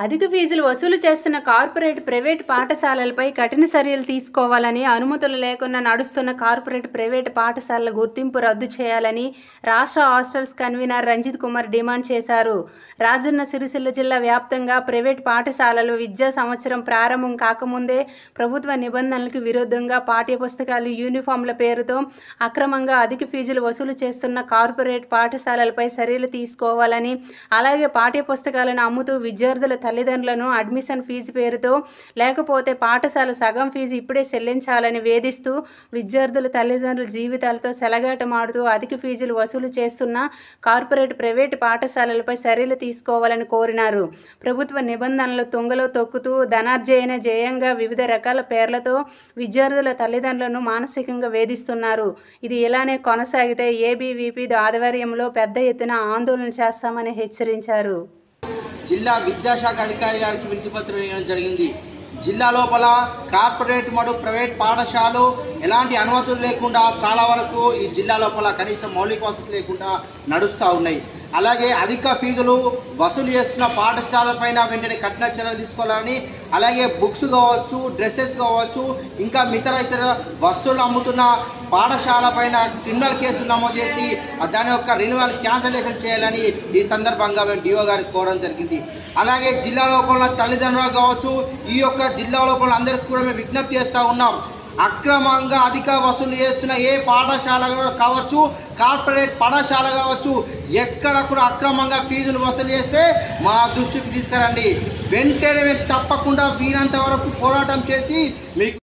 అధిక ఫీజులు వసూలు చేస్తున్న కార్పొరేట్ ప్రైవేట్ పాఠశాలలపై కఠిన చర్యలు తీసుకోవాలని, అనుమతులు లేకుండా నడుస్తున్న కార్పొరేట్ ప్రైవేట్ పాఠశాలల గుర్తింపు రద్దు చేయాలని రాష్ట్ర hostels convener Ranjith Kumar demand చేశారు. రాజన్న సిరిసిల్ల జిల్లా వ్యాప్తంగా ప్రైవేట్ పాఠశాలలు విద్యా సంవత్సరం ప్రారంభం కాకముందే ప్రభుత్వ నిబంధనలకు విరుద్ధంగా పాఠ్యపుస్తకాలు, యూనిఫామ్ల పేరుతో అక్రమంగా అధిక ఫీజులు వసూలు చేస్తున్న కార్పొరేట్ పాఠశాలలపై చర్యలు తీసుకోవాలని, అలాగే పాఠ్యపుస్తకాలను అమ్ముతూ విద్యార్థుల తల్లిదండ్రులను అడ్మిషన్ ఫీజు పేరుతో, లేకపోతే పాఠశాల సగం ఫీజు ఇప్పుడే చెల్లించాలని వేధిస్తూ విద్యార్థుల తల్లిదండ్రుల జీవితాలతో చెలగాటమాడుతూ అధిక ఫీజులు వసూలు చేస్తున్న కార్పొరేట్ ప్రైవేటు పాఠశాలలపై చర్యలు తీసుకోవాలని కోరినారు. ప్రభుత్వ నిబంధనలు తుంగలో తొక్కుతూ ధనార్జన జయంగా వివిధ రకాల పేర్లతో విద్యార్థుల తల్లిదండ్రులను మానసికంగా వేధిస్తున్నారు. ఇది ఇలానే కొనసాగితే ఏబీవీపీ ఆధ్వర్యంలో పెద్ద ఎత్తున ఆందోళన చేస్తామని హెచ్చరించారు. జిల్లా విద్యాశాఖ అధికారి గారికి వినతిపత్రం ఇవ్వడం జరిగింది. జిల్లా లోపల కార్పొరేట్ మరియు ప్రైవేట్ పాఠశాలలు ఎలాంటి అనుమతులు లేకుండా చాలా వరకు ఈ జిల్లా లోపల కనీసం మౌలిక వసతులు లేకుండా నడుస్తూ ఉన్నాయి. అలాగే అధిక ఫీజులు వసూలు చేస్తున్న పాఠశాలపైన వెంటనే కఠిన చర్యలు తీసుకోవాలని, అలాగే బుక్స్ కావచ్చు, డ్రెస్సెస్ కావచ్చు, ఇంకా ఇతర వస్తువులు అమ్ముతున్న పాఠశాల పైన క్రిమినల్ కేసులు నమోదు చేసి దాని యొక్క రెన్యువల్ క్యాన్సలేషన్ చేయాలని ఈ సందర్భంగా మేము డిఓ గారికి కోరడం జరిగింది. అలాగే జిల్లా లోపల తల్లిదండ్రులు కావచ్చు, ఈ యొక్క జిల్లా లోపల అందరికీ కూడా మేము విజ్ఞప్తి చేస్తూ ఉన్నాం. అక్రమంగా అధిక వసూలు చేస్తున్న ఏ పాఠశాల కావచ్చు, కార్పొరేట్ పాఠశాల కావచ్చు, ఎక్కడ కూడా అక్రమంగా ఫీజులు వసూలు చేస్తే మా దృష్టికి తీసుకురండి. వెంటనే మేము తప్పకుండా వీరంత వరకు పోరాటం చేసి మీకు